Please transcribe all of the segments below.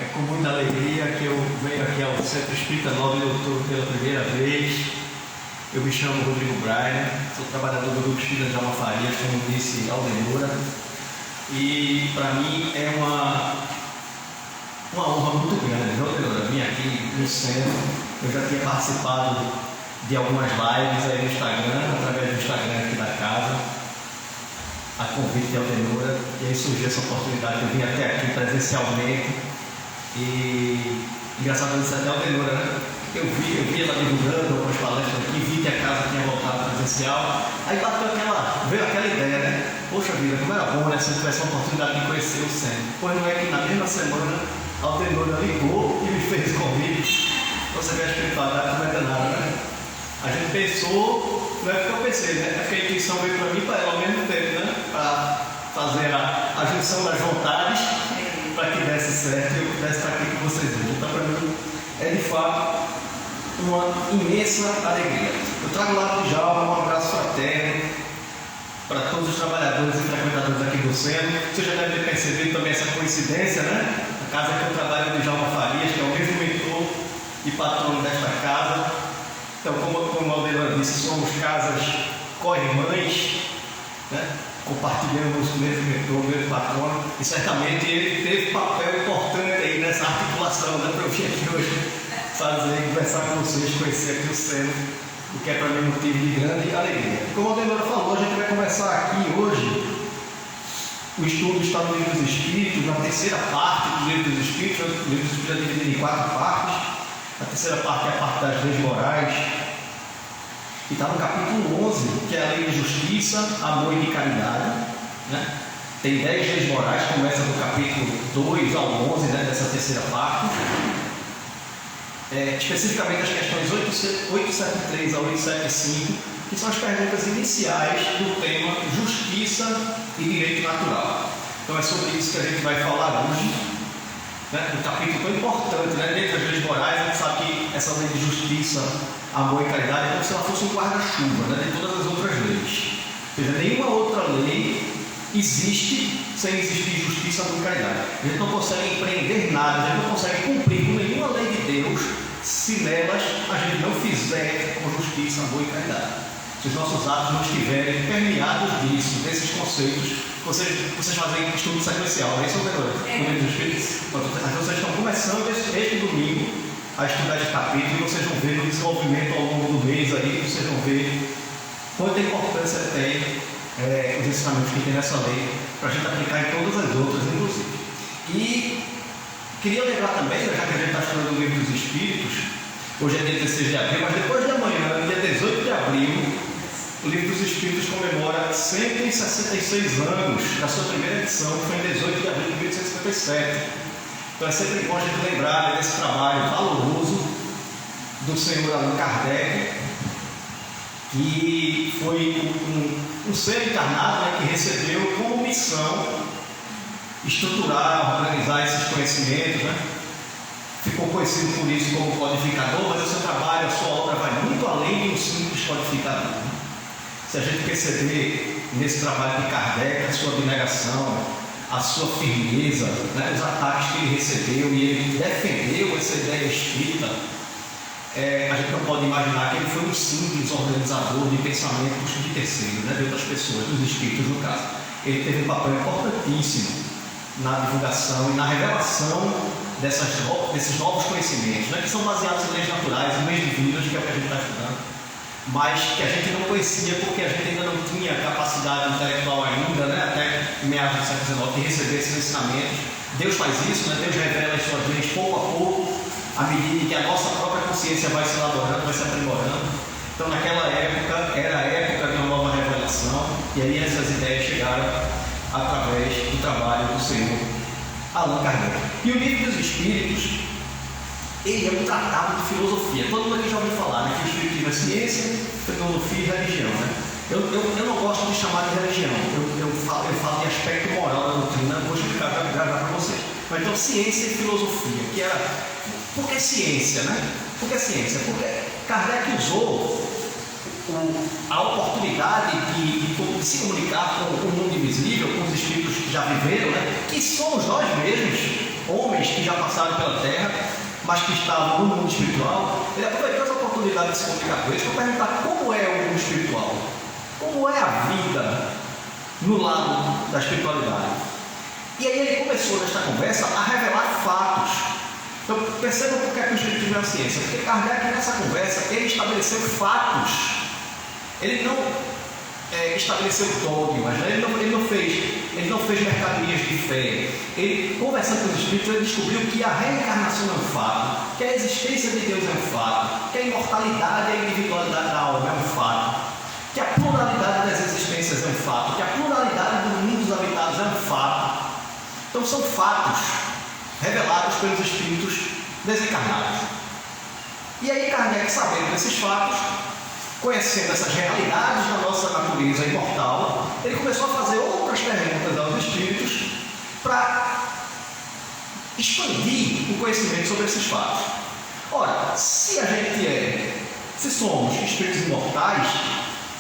É com muita alegria que eu venho aqui ao Centro Espírita 9 de Outubro pela primeira vez. Eu me chamo Rodrigo Brainer, sou trabalhador do Grupo Espírita de Alma Farias, como disse Aldenora, e para mim é uma honra muito grande, viu, Aldenora? Vim aqui no centro. Eu já tinha participado de algumas lives aí no Instagram, através do Instagram aqui da casa, a convite de Aldenora, e aí surgiu essa oportunidade de eu vir até aqui presencialmente. E engraçado isso até Aldenora, né? Eu vi ela divulgando algumas palestras aqui, vi que a casa tinha voltado presencial, aí veio aquela ideia, né? Poxa vida, como era bom, né? Se eu tivesse a oportunidade de conhecer o centro. Pois não é que na mesma semana a Aldenora ligou e me fez convite. Você vê a espiritualidade não é nada, né? A gente pensou, não é porque eu pensei, né? É porque a intuição veio para mim e para ela ao mesmo tempo, né? Para fazer a junção das vontades, para que desse certo e eu pudesse estar aqui com vocês hoje. Então, para mim, é de fato uma imensa alegria. Eu trago lá do Djalma um abraço fraterno para todos os trabalhadores e frequentadores aqui do centro. Você já deve ter percebido também essa coincidência, né? A casa que eu trabalho é do Djalma Farias, que é o mesmo mentor e patrono desta casa. Então, como a Aldenora disse, somos casas co-irmãs, né? Compartilhamos o mesmo mentor, o mesmo patrono, e certamente ele teve papel importante aí nessa articulação, né, para eu vir aqui hoje conversar com vocês, conhecer aqui o centro, o que é para mim motivo de grande alegria. Como a Aldenora falou, a gente vai conversar aqui hoje. O estudo está no Livro dos Espíritos, na terceira parte do Livro dos Espíritos. O Livro dos Espíritos é dividido em 4 partes. A terceira parte é a parte das leis morais, que está no capítulo 11, que é a lei de justiça, amor e de caridade, né? Tem 10 leis morais, começa do capítulo 2 ao 11, né, dessa terceira parte. Especificamente as questões 873 a 875, que são as perguntas iniciais do tema justiça e direito natural. Então é sobre isso que a gente vai falar hoje, né? Um capítulo tão importante, né? Dentre as leis morais, a gente sabe que essa lei de justiça, amor e caridade é como se ela fosse um guarda-chuva, né, de todas as outras leis. Ou seja, nenhuma outra lei existe sem existir justiça, amor e caridade. A gente não consegue empreender nada, a gente não consegue cumprir com nenhuma lei de Deus se nelas a gente não fizer com justiça, amor e caridade. Se os nossos atos não estiverem permeados disso, desses conceitos, vocês fazem estudo sequencial, não é isso, Aldenora? Vocês estão começando este domingo a estudar esse capítulo e vocês vão ver no desenvolvimento ao longo do mês aí, vocês vão ver quanta importância tem os ensinamentos que tem nessa lei para a gente aplicar em todas as outras, inclusive. E queria lembrar também, já que a gente está estudando o Livro dos Espíritos, hoje é dia 16 de abril, mas depois de amanhã, dia 18 de abril, o Livro dos Espíritos comemora 166 anos da sua primeira edição, que foi em 18 de abril de 1857. Então é sempre bom a gente lembrar desse trabalho valoroso do senhor Allan Kardec, que foi um ser encarnado, né, que recebeu como missão estruturar, organizar esses conhecimentos, né? Ficou conhecido por isso como codificador, mas o seu trabalho, a sua obra vai muito além de um simples codificador, né? Se a gente perceber nesse trabalho de Kardec a sua abnegação, a sua firmeza, né, os ataques que ele recebeu e ele defendeu essa ideia espírita, a gente não pode imaginar que ele foi um simples organizador de pensamentos de terceiros, né, de outras pessoas, dos espíritos no caso. Ele teve um papel importantíssimo na divulgação e na revelação desses novos conhecimentos, né, que são baseados em leis naturais, em leis divinas, que é o que a gente está estudando, mas que a gente não conhecia porque a gente ainda não tinha capacidade intelectual ainda, né, até meados do século XIX, de receber esses ensinamentos. Deus faz isso, né? Deus revela as suas leis pouco a pouco, à medida que a nossa própria consciência vai se elaborando, vai se aprimorando. Então naquela época, era a época de uma nova revelação, e aí essas ideias chegaram através do trabalho do senhor Allan Kardec. E o Livro dos Espíritos, ele é um tratado de filosofia. Todo mundo aqui já ouviu falar, né, que o Espiritismo é ciência, filosofia e religião, né? Eu não gosto de chamar de religião, eu falo de aspecto moral da doutrina, vou explicar para vocês. Mas então, ciência e filosofia, que era... Por que ciência, né? Por que ciência? Porque Kardec usou a oportunidade de se comunicar com o mundo invisível, com os espíritos que já viveram, né? Que somos nós mesmos, homens que já passaram pela Terra, mas que estavam no mundo espiritual, ele aproveitou essa oportunidade de se comunicar com eles para perguntar como é o mundo espiritual, como é a vida no lado da espiritualidade. E aí ele começou nesta conversa a revelar fatos. Então percebam por que é que o Espiritismo é a ciência, porque Kardec nessa conversa ele estabeleceu fatos, ele não estabeleceu dogmas, né? ele não fez mercadorias de fé. Ele, conversando com os espíritos, ele descobriu que a reencarnação é um fato, que a existência de Deus é um fato, que a imortalidade e a individualidade da alma é um fato, que a pluralidade das existências é um fato, que a pluralidade dos mundos habitados é um fato. Então são fatos revelados pelos espíritos desencarnados. E aí Kardec, sabendo desses fatos, conhecendo essas realidades da nossa natureza imortal, ele começou a fazer outras perguntas aos espíritos para expandir o conhecimento sobre esses fatos. Ora, se somos espíritos imortais,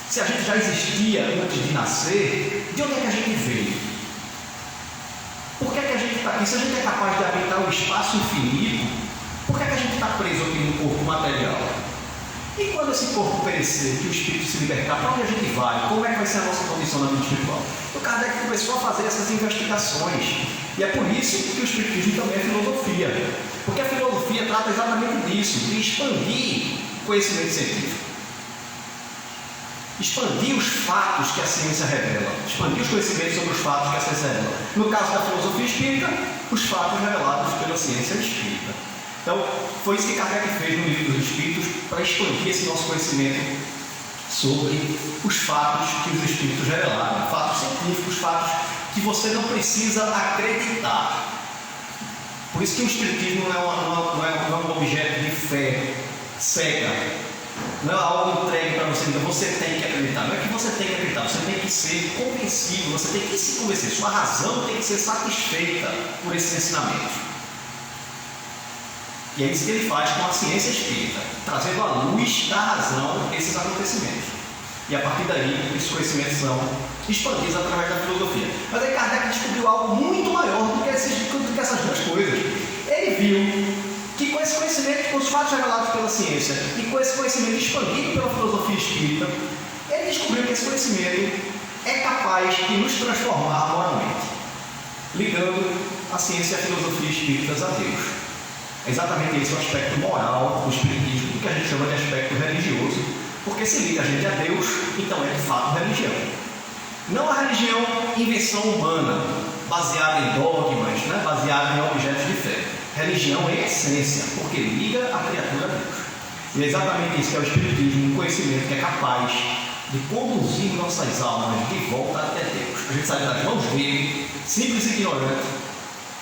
se a gente já existia antes de nascer, de onde é que a gente veio? Por que é que a gente está aqui? Se a gente é capaz de habitar o espaço infinito, por que é que a gente está preso aqui no corpo material? E quando esse corpo perecer, que o espírito se libertar, para onde a gente vai? Como é que vai ser a nossa condição na vida espiritual? O Kardec começou a fazer essas investigações. E é por isso que o espiritismo também é filosofia. Porque a filosofia trata exatamente disso, de expandir o conhecimento científico. Expandir os fatos que a ciência revela, expandir os conhecimentos sobre os fatos que a ciência revela. No caso da filosofia espírita, os fatos revelados pela ciência espírita. Então, foi isso que Kardec fez no Livro dos Espíritos, para expandir esse nosso conhecimento sobre os fatos que os espíritos revelaram, fatos científicos, fatos que você não precisa acreditar. Por isso que o espiritismo não é um objeto de fé cega. Não é algo entregue para você, então você tem que acreditar. Não é que você tem que acreditar, você tem que ser convencido, você tem que se convencer. Sua razão tem que ser satisfeita por esses ensinamentos. E é isso que ele faz com a ciência espírita, trazendo à luz da razão esses acontecimentos. E a partir daí, esses conhecimentos são expandidos através da filosofia. Mas aí Kardec descobriu algo muito maior do que essas duas coisas. Ele viu que com esse conhecimento, com os fatos revelados pela ciência e com esse conhecimento expandido pela filosofia espírita, ele descobriu que esse conhecimento é capaz de nos transformar moralmente, ligando a ciência e a filosofia espíritas a Deus. É exatamente esse o aspecto moral do espiritismo, que a gente chama de aspecto religioso, porque se liga a gente a Deus, então é de fato religião. Não a religião invenção humana, baseada em dogmas, baseada em objetos de fé. Religião em essência, porque liga a criatura a Deus. E é exatamente isso que é o espiritismo, um conhecimento que é capaz de conduzir nossas almas de volta até Deus. A gente sai das mãos dele, simples e ignorante,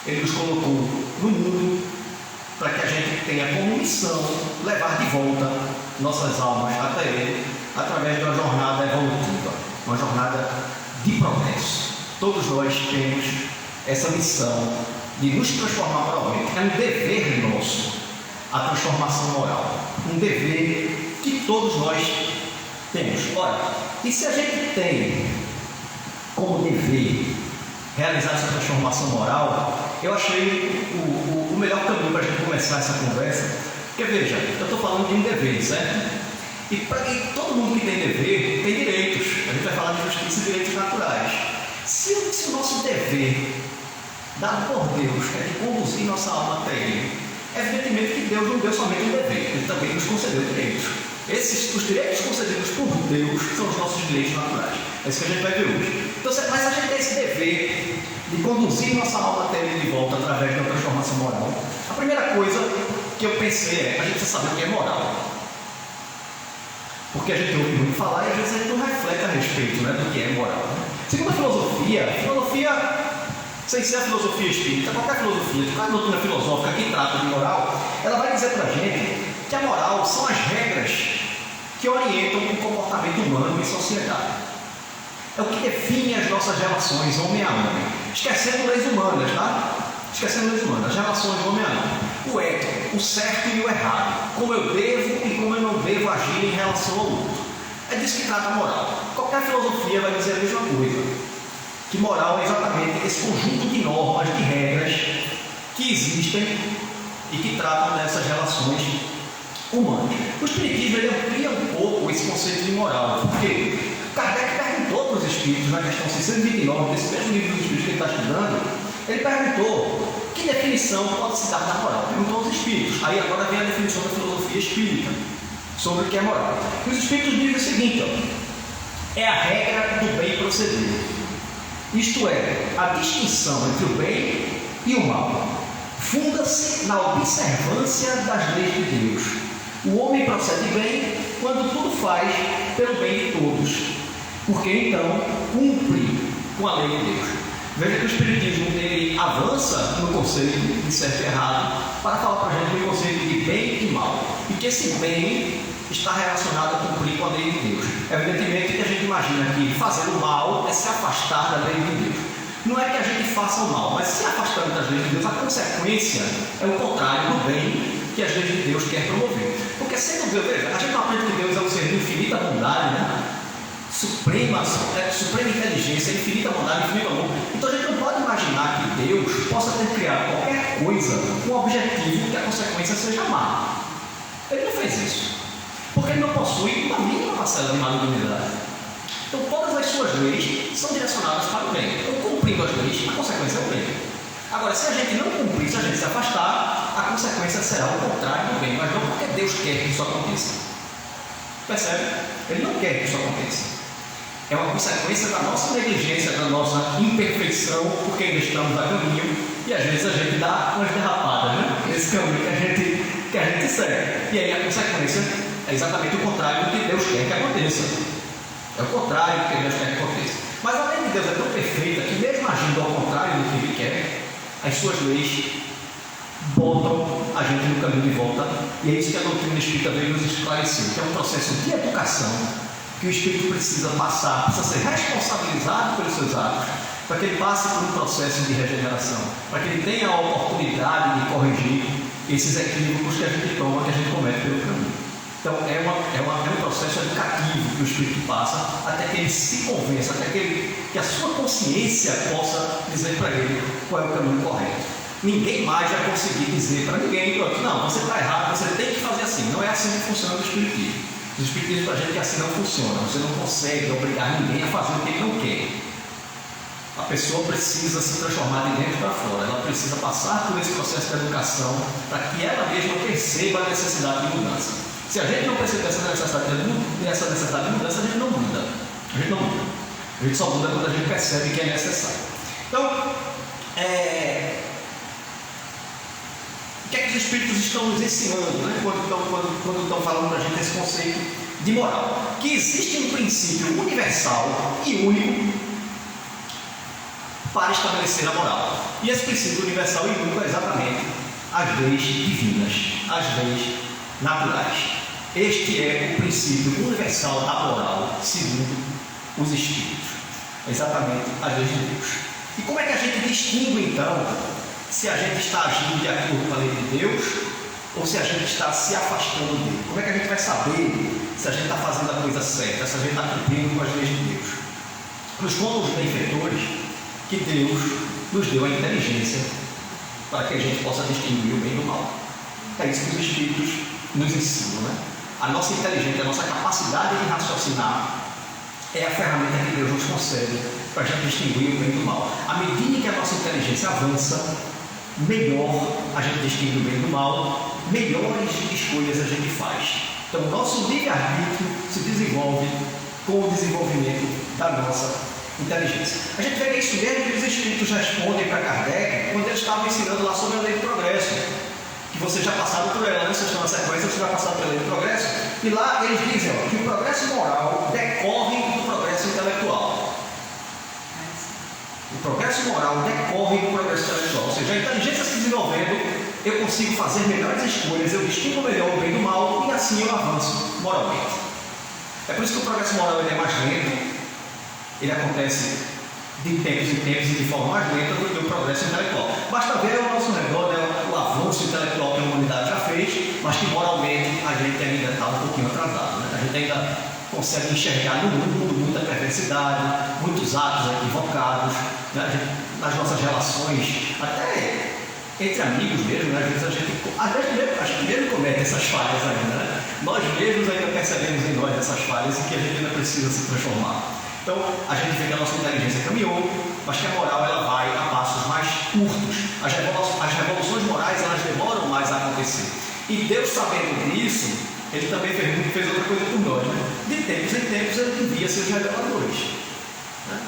ele nos colocou no mundo para que a gente tenha como missão levar de volta nossas almas até ele, através de uma jornada evolutiva, uma jornada de progresso. Todos nós temos essa missão de nos transformar moralmente. É um dever nosso a transformação moral, um dever que todos nós temos. Ora, e se a gente tem como dever realizar essa transformação moral, eu achei o melhor caminho para a gente começar essa conversa. Porque veja, eu estou falando de um dever, certo? E todo mundo que tem dever tem direitos. A gente vai falar de justiça e direitos naturais. Se o nosso dever dado por Deus é de conduzir nossa alma até Ele, evidentemente que Deus não deu somente um dever, Ele também nos concedeu direitos. Os direitos concedidos por Deus são os nossos direitos naturais. É isso que a gente vai ver hoje. Então, mas a gente tem esse dever de conduzir nossa alma até Ele de volta através da transformação moral. A primeira coisa que eu pensei é, a gente precisa saber o que é moral. Porque a gente ouve muito falar e às vezes a gente não reflete a respeito, do que é moral. Segundo a filosofia, sem ser a filosofia espírita, qualquer filosofia, qualquer doutrina filosófica que trata de moral, ela vai dizer para a gente que a moral são as regras que orientam o comportamento humano em sociedade. É o que define as nossas relações homem a homem, esquecendo leis humanas, Esquecendo leis humanas, as relações homem a homem. O ético, o certo e o errado, como eu devo e como eu não devo agir em relação ao outro. É disso que trata a moral. Qualquer filosofia vai dizer a mesma coisa. Que moral é exatamente esse conjunto de normas, de regras, que existem e que tratam dessas relações humanas. O Espiritismo ele amplia um pouco esse conceito de moral, porque Kardec perguntou para os espíritos, na questão 629 desse mesmo livro dos espíritos que ele está estudando, ele perguntou que definição pode se dar da moral. Perguntou aos espíritos. Aí agora vem a definição da filosofia espírita sobre o que é moral. E os espíritos dizem o seguinte: ó, é a regra do bem proceder. Isto é, a distinção entre o bem e o mal. Funda-se na observância das leis de Deus. O homem procede bem quando tudo faz pelo bem de todos, porque então cumpre com a lei de Deus. Veja que o Espiritismo ele avança no conceito de certo e errado para falar para a gente do conceito de bem e mal, e que esse bem está relacionado a cumprir com a lei de Deus. Evidentemente que a gente imagina que fazer o mal é se afastar da lei de Deus. Não é que a gente faça o mal, mas se afastando das leis de Deus, a consequência é o contrário do bem que as leis de Deus querem promover. Porque sendo Deus, veja, a gente não aprende que Deus é um ser de infinita bondade, né? Suprema inteligência, infinita bondade, infinito amor. Então a gente não pode imaginar que Deus possa ter criado qualquer coisa com o objetivo que a consequência seja má. Ele não fez isso, porque ele não possui uma mínima parcela de malignidade. Então todas as suas leis são direcionadas para o bem. Então, cumprindo as leis, a consequência é o bem. Agora, se a gente não cumprir, se a gente se afastar, a consequência será o contrário do bem, mas não porque Deus quer que isso aconteça. Percebe? Ele não quer que isso aconteça. É uma consequência da nossa negligência, da nossa imperfeição, porque ainda estamos a caminho e às vezes a gente dá umas derrapadas, né? Esse caminho que a gente segue. E aí a consequência é exatamente o contrário do que Deus quer que aconteça. É o contrário do que Deus quer que aconteça. Mas a lei de Deus é tão perfeita que, mesmo agindo ao contrário do que Ele quer, as suas leis botam a gente no caminho de volta. E é isso que a doutrina espírita veio nos esclarecer, que é um processo de educação que o espírito precisa passar, precisa ser responsabilizado pelos seus atos, para que ele passe por um processo de regeneração, para que ele tenha a oportunidade de corrigir esses equívocos que a gente toma, que a gente comete pelo caminho. Então é um processo educativo que o espírito passa até que ele se convença, até que a sua consciência possa dizer para ele qual é o caminho correto. Ninguém mais vai conseguir dizer para ninguém: não, você está errado, você tem que fazer assim. Não é assim que funciona o espiritismo. O espiritismo para a gente que assim não funciona. Você não consegue obrigar ninguém a fazer o que ele não quer. A pessoa precisa se transformar de dentro para fora. Ela precisa passar por esse processo de educação para que ela mesma perceba a necessidade de mudança. Se a gente não perceber essa necessidade de mudança, a gente não muda. A gente não muda. A gente só muda quando a gente percebe que é necessário. Então, o que é que os espíritos estão nos ensinando, né? quando estão falando para a gente esse conceito de moral? Que existe um princípio universal e único para estabelecer a moral. E esse princípio universal e único é exatamente as leis divinas, as leis naturais. Este é o princípio universal da moral, segundo os espíritos. Exatamente as leis de Deus. E como é que a gente distingue, então, se a gente está agindo de acordo com a lei de Deus ou se a gente está se afastando dele? Como é que a gente vai saber se a gente está fazendo a coisa certa, se a gente está cumprindo com as leis de Deus? Nos contos dos benfeitores que Deus nos deu a inteligência para que a gente possa distinguir o bem do mal. É isso que os espíritos nos ensinam, né? A nossa inteligência, a nossa capacidade de raciocinar é a ferramenta que Deus nos concede para a gente distinguir o bem do mal. À medida que a nossa inteligência avança, melhor a gente distingue o bem do mal, melhores escolhas a gente faz. Então, o nosso livre-arbítrio se desenvolve com o desenvolvimento da nossa inteligência. A gente vê que é isso mesmo que os espíritos respondem para Kardec quando eles estavam ensinando lá sobre a lei do progresso. Que vocês já passaram por ela, né? Vocês estão na sequência, vocês já passaram pela lei do progresso. E lá eles dizem que o progresso moral decorre do progresso intelectual. O progresso moral decorre do progresso intelectual. Ou seja, a inteligência se desenvolvendo, eu consigo fazer melhores escolhas, eu distingo melhor o bem do mal e assim eu avanço moralmente. É por isso que o progresso moral ele é mais lento, ele acontece de tempos em tempos e de forma mais lenta do que o progresso intelectual. Basta ver ao nosso redor, né, o avanço intelectual que a humanidade já fez, mas que moralmente a gente ainda está um pouquinho atrasado. Né? A gente ainda consegue enxergar no mundo muita perversidade, muitos atos equivocados, né? Nas nossas relações, até entre amigos mesmo, né? Às vezes a gente mesmo comete essas falhas ainda, né? Nós mesmos ainda percebemos em nós essas falhas e que a gente ainda precisa se transformar. Então, a gente vê que a nossa inteligência caminhou, mas que a moral ela vai a passos mais curtos. As revoluções morais elas demoram mais a acontecer. E Deus, sabendo disso, Ele também fez outra coisa por nós, né? De tempos em tempos Ele envia seus reveladores, né?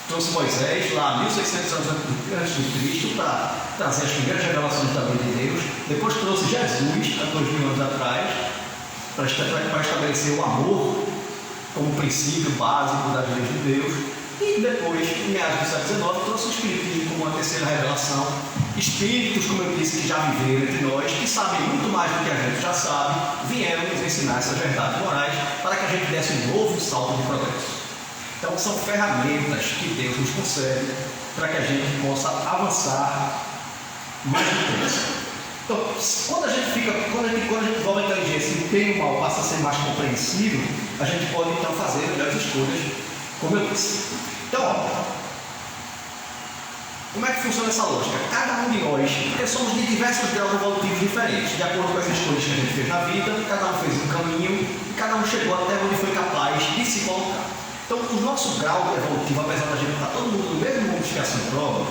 Trouxe Moisés lá 1600 anos antes de Cristo para trazer as primeiras revelações da lei de Deus. Depois trouxe Jesus, há 2000 anos atrás, para estabelecer o amor como princípio básico das leis de Deus. E depois, em meados do século XIX, trouxe o Espiritismo como uma terceira revelação. Espíritos, como eu disse, que já viveram entre nós, que sabem muito mais do que a gente já sabe, vieram nos ensinar essas verdades morais para que a gente desse um novo salto de progresso. Então, são ferramentas que Deus nos concede para que a gente possa avançar mais depressa. Então, quando a gente desenvolve a inteligência e o bem e o mal passa a ser mais compreensível, a gente pode então fazer melhores escolhas, como eu disse. Então, ó, como é que funciona essa lógica? Cada um de nós, porque somos de diversos graus evolutivos diferentes, de acordo com as escolhas que a gente fez na vida, cada um fez um caminho e cada um chegou até onde foi capaz de se colocar. Então, o nosso grau evolutivo, apesar da gente estar todo mundo no mesmo mundo de criação e prova,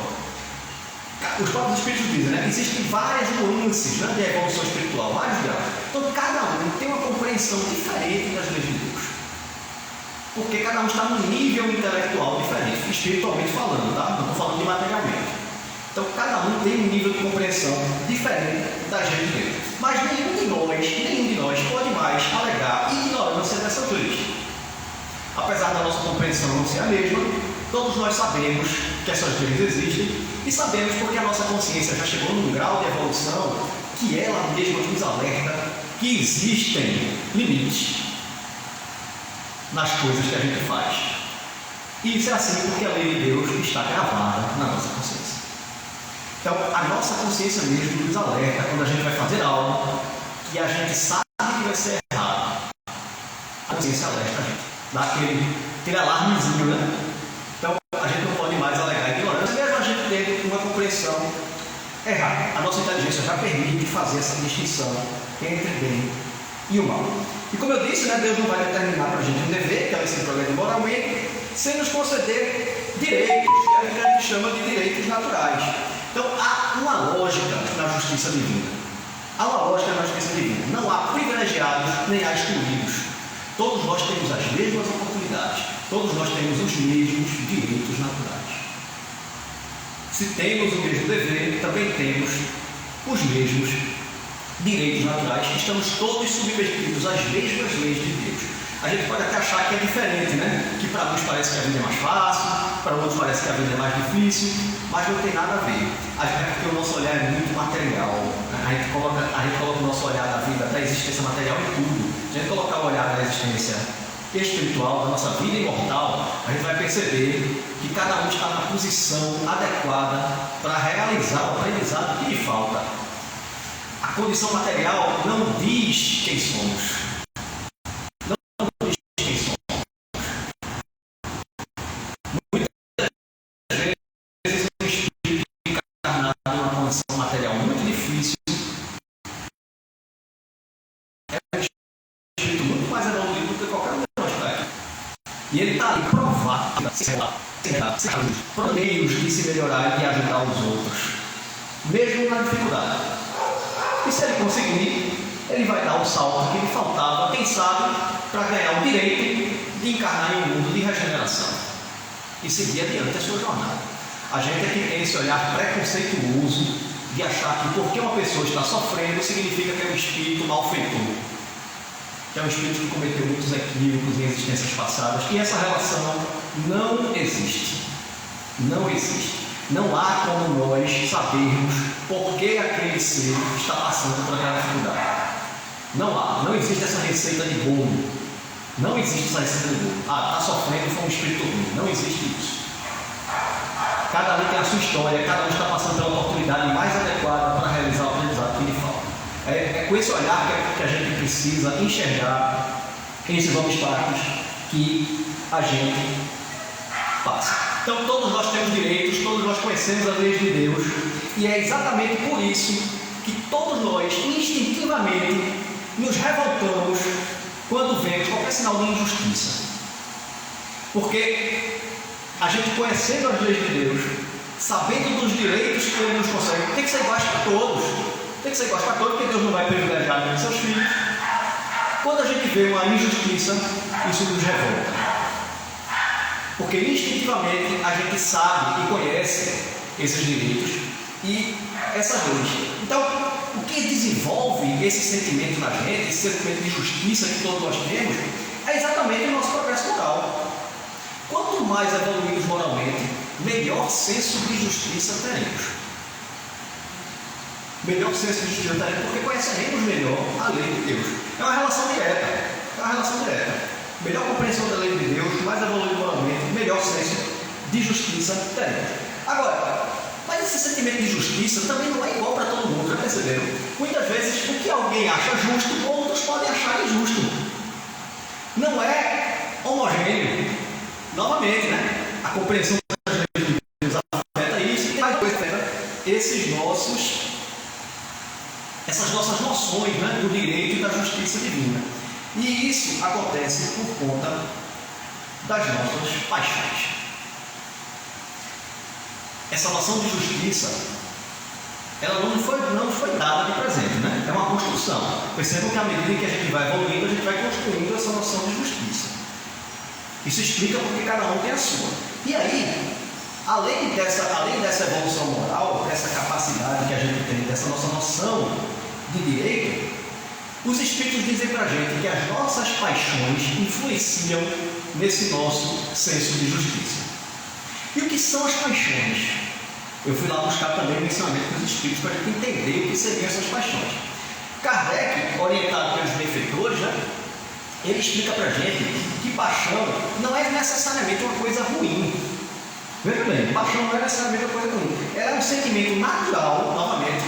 os próprios espíritos dizem, né? Existem várias nuances, né, de evolução espiritual, vários graus. Então, cada um tem uma compreensão diferente das leis de Deus. Porque cada um está num nível intelectual diferente, espiritualmente falando, tá? Não estou falando de materialmente. Então, cada um tem um nível de compreensão diferente das leis de Deus. Mas nenhum de nós pode mais alegar ignorância dessas leis. Apesar da nossa compreensão não ser a mesma, todos nós sabemos que essas leis existem e sabemos porque a nossa consciência já chegou num grau de evolução que ela mesma nos alerta que existem limites nas coisas que a gente faz. E isso é assim porque a lei de Deus está gravada na nossa consciência. Então, a nossa consciência mesmo nos alerta quando a gente vai fazer algo que a gente sabe que vai ser errado. A consciência alerta a gente. Dá aquele alarmezinho, né? Então, a gente não pode mais alegar ignorância, mesmo a gente tendo uma compreensão errada. A nossa inteligência já permite fazer essa distinção entre o bem e o mal. E como eu disse, né, Deus não vai determinar para a gente um dever, que é esse programa moralmente, sem nos conceder direitos, que a gente chama de direitos naturais. Então, há uma lógica na justiça divina. Há uma lógica na justiça divina. Não há privilegiados nem há excluídos. Todos nós temos as mesmas oportunidades, todos nós temos os mesmos direitos naturais. Se temos o mesmo dever, também temos os mesmos direitos naturais, estamos todos submetidos às mesmas leis de Deus. A gente pode até achar que é diferente, né? Que para uns parece que a vida é mais fácil, para outros parece que a vida é mais difícil, mas não tem nada a ver. É porque o nosso olhar é muito material. A gente coloca o nosso olhar da vida, da existência material em tudo. Se a gente colocar o olhar da existência espiritual, da nossa vida imortal, a gente vai perceber que cada um está na posição adequada para realizar o aprendizado que lhe falta. A condição material não diz quem somos. Não diz quem somos. Muitas vezes um espírito encarnado numa condição material muito difícil é um espírito muito mais evoluído do que qualquer um de nós está aqui. E ele está ali provado, por meios de se melhorar e de ajudar os outros, mesmo na dificuldade. E se ele conseguir, ele vai dar o salto que lhe faltava, quem sabe, para ganhar o direito de encarnar em um mundo de regeneração e seguir adiante a sua jornada. A gente é que tem esse olhar preconceituoso de achar que porque uma pessoa está sofrendo significa que é um espírito malfeitor, que é um espírito que cometeu muitos equívocos em existências passadas, e essa relação não existe. Não existe. Não há como nós sabermos por que aquele ser está passando por aquela dificuldade. Não existe essa receita de bolo. Não existe essa receita de bolo. Está sofrendo, foi um espírito ruim. Não existe isso. Cada um tem a sua história, cada um está passando pela oportunidade mais adequada para realizar o aprendizado que lhe falta. É com esse olhar que a gente precisa enxergar esses obstáculos que a gente passa. Então todos nós temos direitos, todos nós conhecemos as leis de Deus, e é exatamente por isso que todos nós instintivamente nos revoltamos quando vemos qualquer sinal de injustiça. Porque a gente, conhecendo as leis de Deus, sabendo dos direitos que Ele nos concede, tem que ser iguais para todos. Tem que ser iguais para todos, porque Deus não vai privilegiar nem seus filhos. Quando a gente vê uma injustiça, isso nos revolta. Porque instintivamente a gente sabe e conhece esses direitos e essas leis. Então, o que desenvolve esse sentimento na gente, esse sentimento de justiça que todos nós temos, é exatamente o nosso progresso moral. Quanto mais evoluídos moralmente, melhor senso de justiça teremos. Melhor senso de justiça teremos porque conheceremos melhor a lei de Deus. É uma relação direta. É uma relação direta. Melhor compreensão da lei de Deus, mais evoluído moralmente, melhor senso de justiça teremos. Agora, mas esse sentimento de justiça também não é igual para todo mundo, já perceberam? Muitas vezes o que alguém acha justo, outros podem achar injusto. Não é homogêneo. Novamente, né? A compreensão das leis de Deus afeta isso, e tem mais coisa, né? Essas nossas noções, né, do direito e da justiça divina. E isso acontece por conta das nossas paixões. Essa noção de justiça, ela não foi dada de presente, né? É uma construção. Percebam que à medida que a gente vai evoluindo, a gente vai construindo essa noção de justiça. Isso explica porque cada um tem a sua. E aí, além dessa evolução moral, dessa capacidade que a gente tem, dessa nossa noção de direito, os Espíritos dizem para a gente que as nossas paixões influenciam nesse nosso senso de justiça. E o que são as paixões? Eu fui lá buscar também o ensinamento dos Espíritos para a gente entender o que seriam essas paixões. Kardec, orientado pelos benfeitores, né, ele explica para a gente que paixão não é necessariamente uma coisa ruim. Veja bem, paixão não é necessariamente uma coisa ruim. Ela é um sentimento natural, novamente.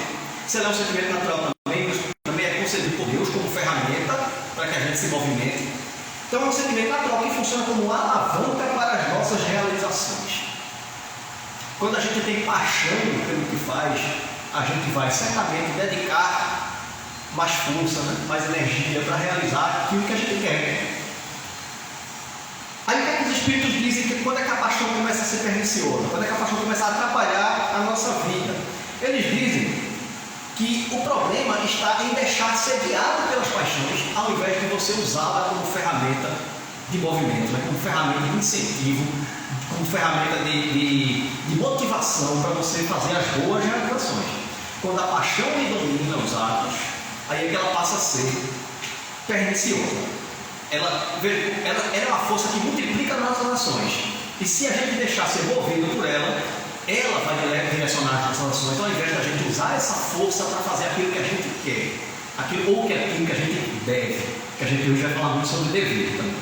Se ela é um sentimento natural também é concedido por Deus como ferramenta para que a gente se movimente. Então é um sentimento natural que funciona como uma alavanca para as nossas realizações. Quando a gente tem paixão pelo que faz, a gente vai certamente dedicar mais força, né, mais energia para realizar aquilo que a gente quer. Aí o que é que os Espíritos dizem? Que quando é que a paixão começa a ser perniciosa? Quando é que a paixão começa a atrapalhar a nossa vida? Eles dizem que o problema está em deixar ser guiado pelas paixões, ao invés de você usá-la como ferramenta de movimento, né? Como ferramenta de incentivo, como ferramenta de motivação para você fazer as boas realizações. Quando a paixão lhe domina os atos, aí é que ela passa a ser perniciosa. Ela é uma força que multiplica as nossas ações. E se a gente deixar ser movido por ela vai direcionar as nossas ações, ao invés da gente usar essa força para fazer aquilo que a gente quer, aquilo que a gente deve, que a gente hoje vai falar muito sobre dever também.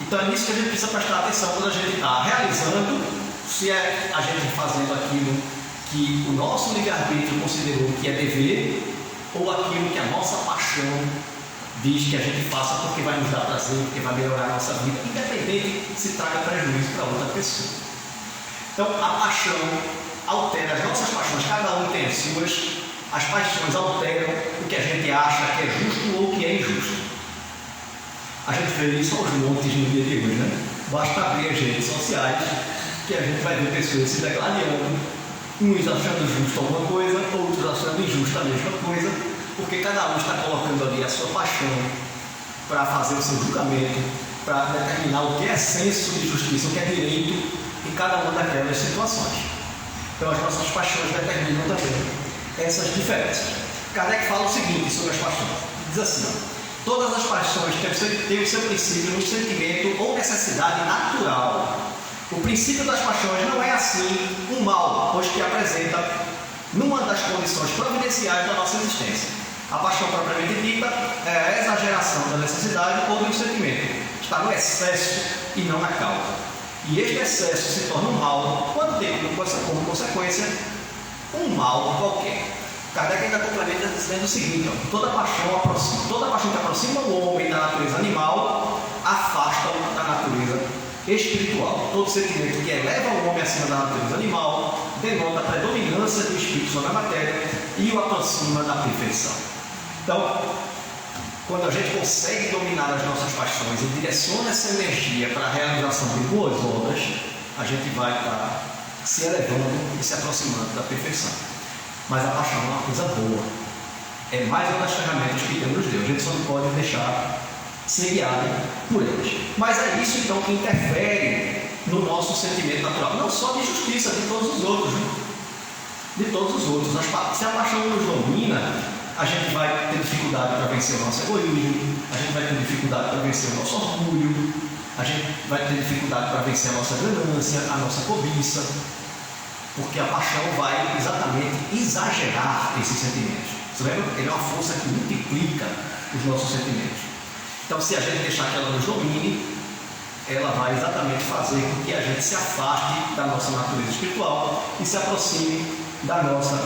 Então é nisso que a gente precisa prestar atenção quando a gente está realizando, se é a gente fazendo aquilo que o nosso livre-arbítrio considerou que é dever, ou aquilo que a nossa paixão diz que a gente faça porque vai nos dar prazer, porque vai melhorar a nossa vida, independente se traga prejuízo para outra pessoa. Então a paixão altera as nossas paixões, cada um tem as suas. As paixões alteram o que a gente acha que é justo ou que é injusto. A gente vê isso aos montes no dia de hoje, né? Basta abrir as redes sociais que a gente vai ver pessoas se degladiando, uns achando justo alguma coisa, outros achando injusta a mesma coisa, porque cada um está colocando ali a sua paixão para fazer o seu julgamento, para determinar o que é senso de justiça, o que é direito em cada uma daquelas situações. Então as nossas paixões determinam também essas diferenças. Kardec fala o seguinte sobre as paixões, diz assim: todas as paixões têm o seu princípio no sentimento ou necessidade natural. O princípio das paixões não é assim um mal, pois que apresenta numa das condições providenciais da nossa existência. A paixão propriamente dita é a exageração da necessidade ou do sentimento. Está no excesso e não na causa. E este excesso se torna um mal quando tem como consequência um mal qualquer. Kardec ainda complementa dizendo o seguinte: toda paixão que aproxima o homem da natureza animal afasta-o da natureza espiritual. Todo sentimento que eleva o homem acima da natureza animal denota a predominância do espírito sobre a matéria e o aproxima da perfeição. Então, quando a gente consegue dominar as nossas paixões e direciona essa energia para a realização de boas obras, a gente vai estar se elevando e se aproximando da perfeição. Mas a paixão é uma coisa boa. É mais uma das ferramentas que Deus nos deu. A gente só não pode deixar ser guiado por eles. Mas é isso então que interfere no nosso sentimento natural. Não só de justiça, de todos os outros. Né? De todos os outros. Se a paixão nos domina, a gente vai ter dificuldade para vencer o nosso egoísmo, a gente vai ter dificuldade para vencer o nosso orgulho, a gente vai ter dificuldade para vencer a nossa ganância, a nossa cobiça, porque a paixão vai exatamente exagerar esses sentimentos. Você lembra? Ele é uma força que multiplica os nossos sentimentos. Então, se a gente deixar que ela nos domine, ela vai exatamente fazer com que a gente se afaste da nossa natureza espiritual e se aproxime da nossa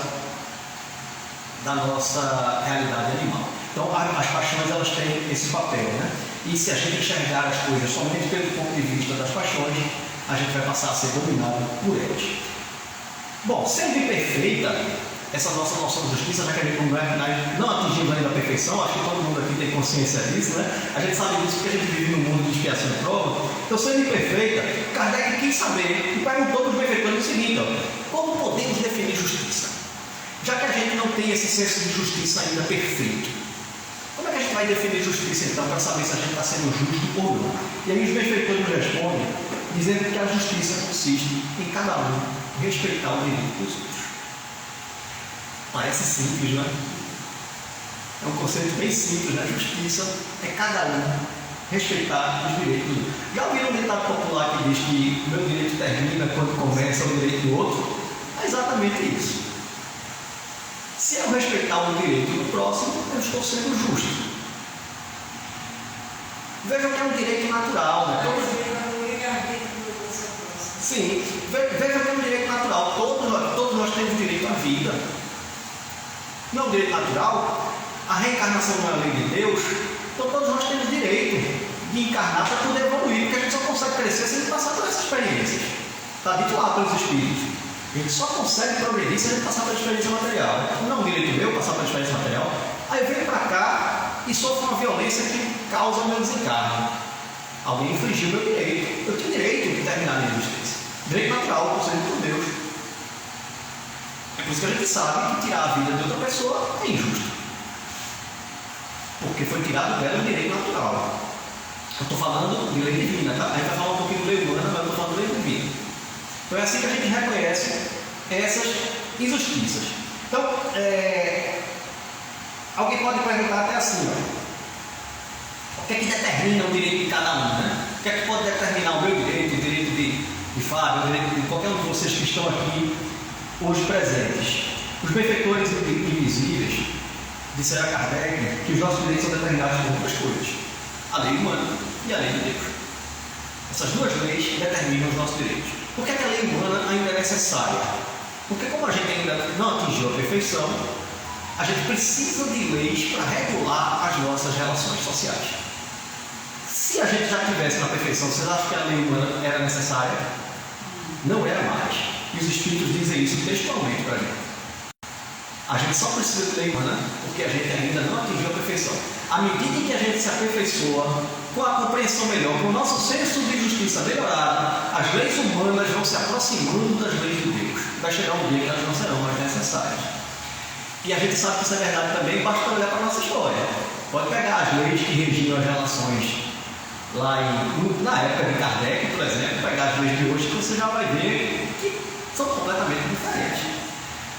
realidade animal. Então, as paixões, elas têm esse papel, né? E se a gente enxergar as coisas somente pelo ponto de vista das paixões, a gente vai passar a ser dominado por elas. Bom, sendo imperfeita, essa nossa noção de justiça, já que a gente não atingimos ainda a perfeição, acho que todo mundo aqui tem consciência disso, né? A gente sabe disso porque a gente vive num mundo de expiação e prova. Então, sendo imperfeita, Kardec quis saber e perguntou para os benfeitores o seguinte: como podemos definir justiça? Já que a gente não tem esse senso de justiça ainda perfeito, como é que a gente vai definir justiça então para saber se a gente está sendo justo ou não? E aí os benfeitores nos respondem dizendo que a justiça consiste em cada um respeitar o direito dos outros. Parece simples, não é? É um conceito bem simples, né? Justiça é cada um respeitar os direitos dos outros. Já ouviram um ditado popular que diz que o meu direito termina quando começa o direito do outro? É exatamente isso. Se eu respeitar o direito do próximo, eu estou sendo justo. Vejam que é um direito natural, né? Sim, vejam que é um direito natural. Todos nós temos direito à vida. Não é um direito natural? A reencarnação não é a lei de Deus? Então todos nós temos direito de encarnar para poder evoluir, porque a gente só consegue crescer se a gente passar por essas experiências. Está dito lá pelos Espíritos. A gente só consegue progredir se a gente passar pela experiência material. Não é um direito meu passar pela experiência material. Aí eu venho para cá e sofro uma violência que causa o meu desencarne. Alguém infringiu meu direito. Eu tenho direito de terminar a minha justiça. Direito natural, concedido por Deus. É por isso que a gente sabe que tirar a vida de outra pessoa é injusto. Porque foi tirado dela o direito natural. Eu estou falando de lei divina, tá? A gente vai falar um pouquinho de lei humana, mas eu estou falando de lei divina. Então é assim que a gente reconhece essas injustiças. Então, alguém pode perguntar até assim, ó, o que é que determina o direito de cada um, né? O que é que pode determinar o meu direito, o direito de Fábio, o direito de qualquer um de vocês que estão aqui hoje presentes? Os benfeitores invisíveis disseram a Kardec que os nossos direitos são determinados por duas coisas: a lei humana e a lei de Deus. Essas duas leis determinam os nossos direitos. Por que a lei humana ainda é necessária? Porque como a gente ainda não atingiu a perfeição, a gente precisa de leis para regular as nossas relações sociais. Se a gente já tivesse na perfeição, vocês acham que a lei humana era necessária? Não era mais. E os Espíritos dizem isso textualmente para a gente. A gente só precisa de lei humana porque a gente ainda não atingiu a perfeição. À medida que a gente se aperfeiçoa, com a compreensão melhor, com o nosso senso de justiça melhorado, as leis humanas vão se aproximando das leis de Deus. Vai chegar um dia que elas não serão mais necessárias. E a gente sabe que isso é verdade também, basta olhar para a nossa história. Pode pegar as leis que regiam as relações lá na época de Kardec, por exemplo, pegar as leis de hoje, que você já vai ver que são completamente diferentes.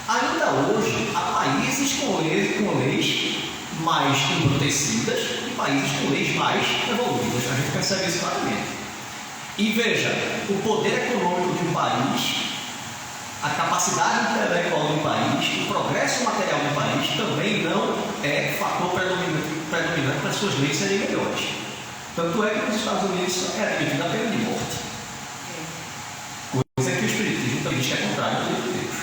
Ainda hoje, há países com leis mais embrutecidas e países com leis mais evoluídas. A gente percebe isso claramente. E veja, o poder econômico de um país, a capacidade intelectual de um país, o progresso material de um país também não é fator predominante para as suas leis serem melhores. Tanto é que nos Estados Unidos é admitida a pena de morte. Coisa que o Espiritismo também diz que é contrário ao direito de Deus.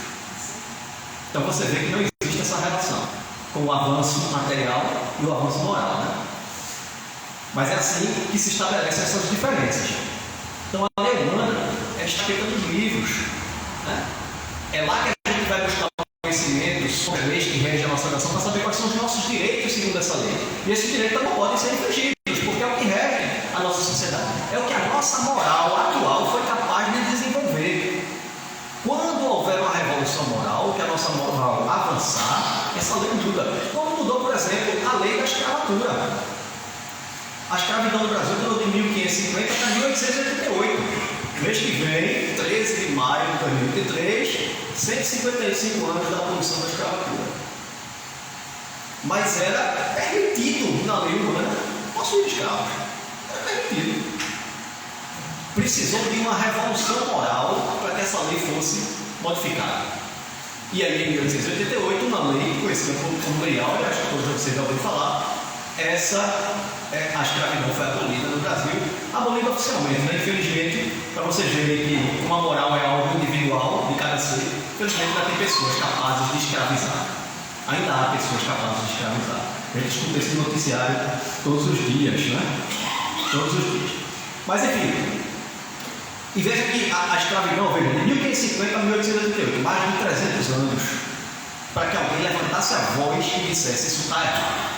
Então você vê que não existe essa relação com o avanço material e o avanço moral, né? Mas é assim que se estabelecem essas diferenças. Então a lei humana é escrita nos livros, né? É lá que a gente vai buscar conhecimento sobre as leis que regem a nossa nação para saber quais são os nossos direitos segundo essa lei. E esses direitos não podem ser infringidos, porque é o que rege a nossa sociedade. É o que a nossa moral atual foi capaz de desenvolver. Quando houver uma revolução moral, que a nossa moral avançar, essa lei muda. Como mudou, por exemplo, a lei da escravatura. A escravidão no Brasil durou de 1550 até 1888. Mês que vem, 13 de maio de 2023, 155 anos da abolição da escravatura. Mas era permitido na lei humana possuir escravos. Era permitido. Precisou de uma revolução moral para que essa lei fosse modificada. E aí, em 1888, uma lei conhecida como Lei Áurea, acho que todos vocês já ouviram falar, a escravidão foi abolida no Brasil, abolida oficialmente, né? Infelizmente, para vocês verem que uma moral é algo individual de cada ser, infelizmente ainda tem pessoas capazes de escravizar. Ainda há pessoas capazes de escravizar. A gente escuta esse noticiário todos os dias, né? Todos os dias. Mas enfim, e veja que a escravidão veio de 1550 a 1888, mais de 300 anos, para que alguém levantasse a voz e dissesse: isso está errado.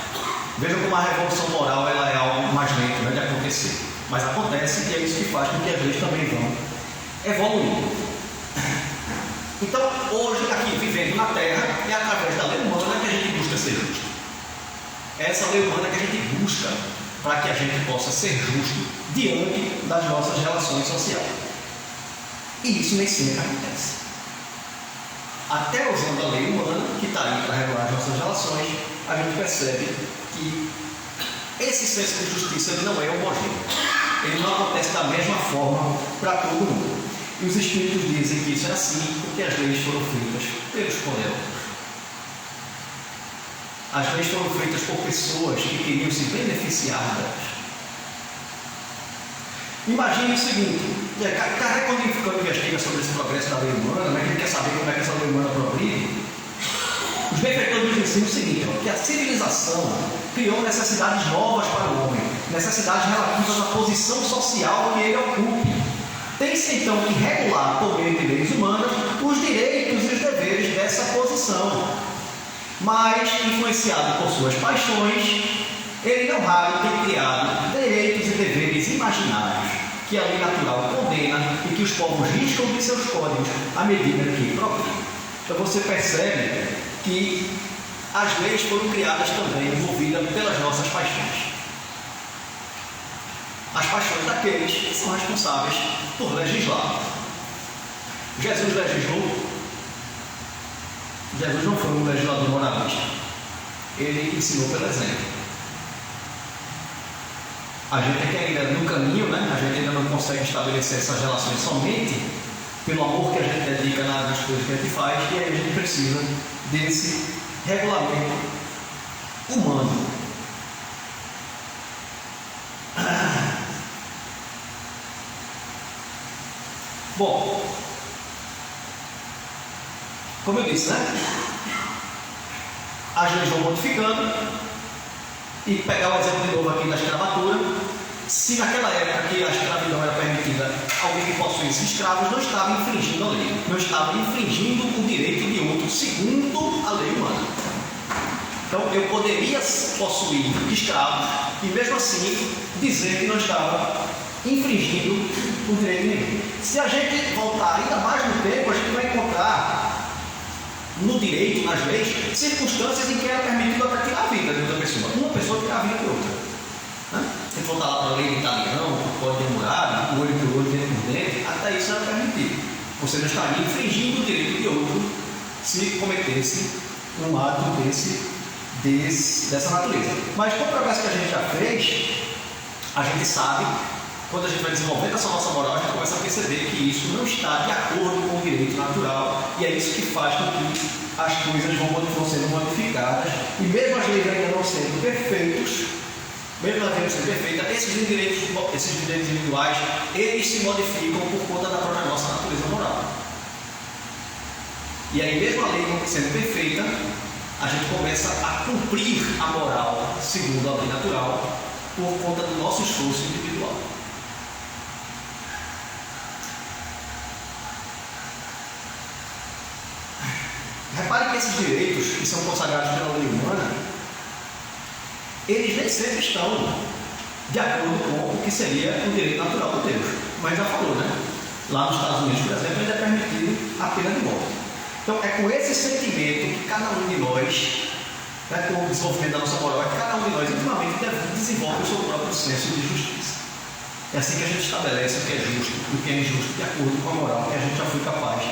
Vejam como a revolução moral ela é algo mais lento, né, de acontecer. Mas acontece e é isso que faz com que as leis também vão evoluindo. Então, hoje, aqui, vivendo na Terra, é através da lei humana que a gente busca ser justo. É essa lei humana que a gente busca para que a gente possa ser justo diante das nossas relações sociais. E isso nem sempre acontece. Até usando a lei humana, que está aí para regular as nossas relações, a gente percebe que esse senso de justiça ele não é homogêneo. Ele não acontece da mesma forma para todo mundo. E os espíritos dizem que isso é assim porque as leis foram feitas pelos poderosos. As leis foram feitas por pessoas que queriam se beneficiar delas. Imagine o seguinte: Kardec, quando investiga sobre esse progresso da lei humana, né, que ele quer saber como é que essa lei humana progride, os benfeitores nos ensinam o seguinte: que a civilização criou necessidades novas para o homem, necessidades relativas à posição social que ele ocupe. Tem-se então que regular, por meio de leis humanas, os direitos e os deveres dessa posição. Mas, influenciado por suas paixões, ele não raro tem criado direitos e deveres imaginários que a lei natural condena e que os povos riscam de seus códigos à medida que progridem. Então você percebe que as leis foram criadas também envolvidas pelas nossas paixões. As paixões daqueles que são responsáveis por legislar. Jesus legislou. Jesus não foi um legislador moralista. Ele ensinou pelo exemplo. A gente é que ainda no caminho, né? A gente ainda não consegue estabelecer essas relações somente pelo amor que a gente dedica nas coisas que a gente faz, e aí a gente precisa desse regulamento humano. Bom, como eu disse, né? As leis vão modificando. E pegar o exemplo de novo aqui da escravatura, se naquela época que a escravidão era permitida, alguém que possuísse escravos não estava infringindo a lei, não estava infringindo o direito de outro segundo a lei humana. Então eu poderia possuir escravos e mesmo assim dizer que não estava infringindo o direito nenhum. Se a gente voltar ainda mais no tempo, a gente vai encontrar no direito, nas leis, circunstâncias em que era permitido até tirar a vida de outra pessoa. Uma pessoa tirar a vida de outra. Se voltar lá para a lei de Italião, o código de Hammurabi, o olho por olho, dente por dente, até isso era permitido. Você não estaria infringindo o direito de outro se cometesse um ato dessa natureza. Mas com o progresso que a gente já fez, a gente sabe, quando a gente vai desenvolvendo essa nossa moral, a gente começa a perceber que isso não está de acordo com o direito natural, e é isso que faz com que as coisas vão sendo modificadas, e mesmo as leis ainda não sendo perfeitas, esses direitos individuais, eles se modificam por conta da própria nossa natureza moral. E aí, mesmo a lei não sendo perfeita, a gente começa a cumprir a moral segundo a lei natural por conta do nosso esforço individual. que esses direitos que são consagrados pela lei humana, eles nem sempre estão de acordo com o que seria o direito natural de Deus. Mas já falou, né? Lá nos Estados Unidos, por exemplo, ainda é permitido a pena de morte. Então, é com esse sentimento que cada um de nós, né, com o desenvolvimento da nossa moral, é que cada um de nós, intimamente, desenvolve o seu próprio senso de justiça. É assim que a gente estabelece o que é justo e o que é injusto, de acordo com a moral que a gente já foi capaz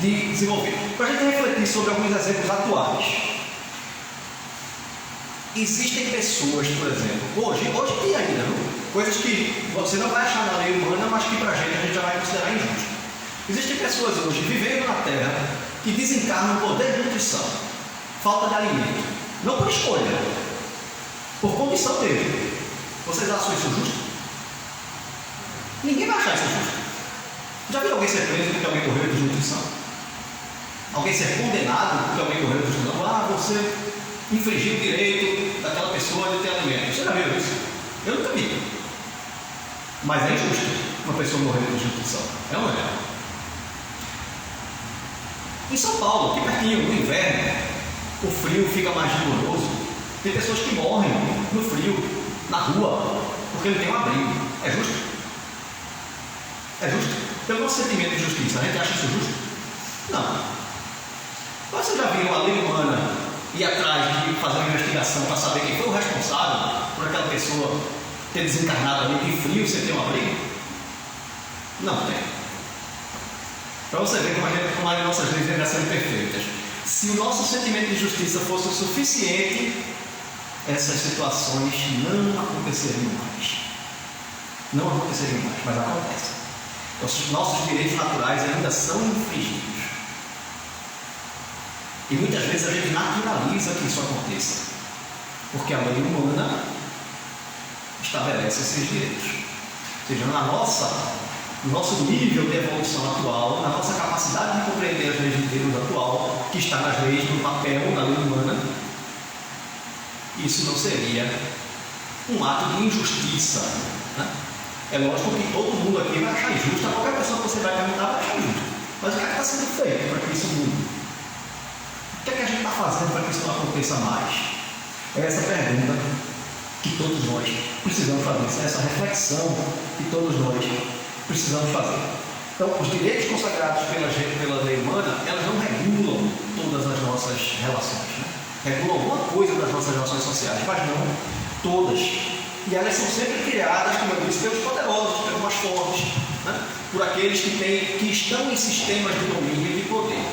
de desenvolver. Para a gente refletir sobre alguns exemplos atuais. Existem pessoas, por exemplo, hoje tem ainda, não? Coisas que você não vai achar na lei humana, mas que para a gente já vai considerar injusto. Existem pessoas hoje vivendo na Terra que desencarnam por desnutrição, falta de alimento, não por escolha, por condição dele. Vocês acham isso justo? Ninguém vai achar isso justo. Já viu alguém ser preso porque alguém morreu de desnutrição? Alguém ser condenado porque alguém morreu de desnutrição? Ah, você infringiu o direito daquela pessoa de ter alimento. Você já viu isso? Eu nunca vi. Mas é injusto uma pessoa morrer de desnutrição. É ou não é? Em São Paulo, aqui pertinho, no inverno, o frio fica mais rigoroso. Tem pessoas que morrem no frio, na rua, porque não tem um abrigo. É justo? É justo? Pelo nosso sentimento de justiça, a gente acha isso justo? Não. Mas vocês já viram a lei humana ir atrás de fazer uma investigação para saber quem foi o responsável por aquela pessoa ter desencarnado ali de frio sem ter um abrigo? Não tem. Para você ver como as nossas leis devem ser perfeitas. Se o nosso sentimento de justiça fosse o suficiente, essas situações não aconteceriam mais. Não aconteceriam mais, mas acontecem. Os nossos direitos naturais ainda são infringidos. E muitas vezes a gente naturaliza que isso aconteça, porque a lei humana estabelece esses direitos. Ou seja, no nosso nível de evolução atual, na nossa capacidade de compreender as leis de Deus atual, que está nas leis, no papel, na lei humana, isso não seria um ato de injustiça, né? É lógico que todo mundo aqui vai achar injusto, qualquer pessoa que você vai perguntar vai achar injusto. Mas o que é que está sendo feito para que isso mude? O que é que a gente está fazendo para que isso não aconteça mais? É essa pergunta que todos nós precisamos fazer, essa reflexão que todos nós precisamos fazer. Então, os direitos consagrados pela lei humana, elas não regulam todas as nossas relações, né? Regulam alguma coisa das nossas relações sociais, mas não todas. E elas são sempre criadas, como eu disse, pelos poderosos, pelos mais fortes, né? Por aqueles que estão em sistemas de domínio e de poder.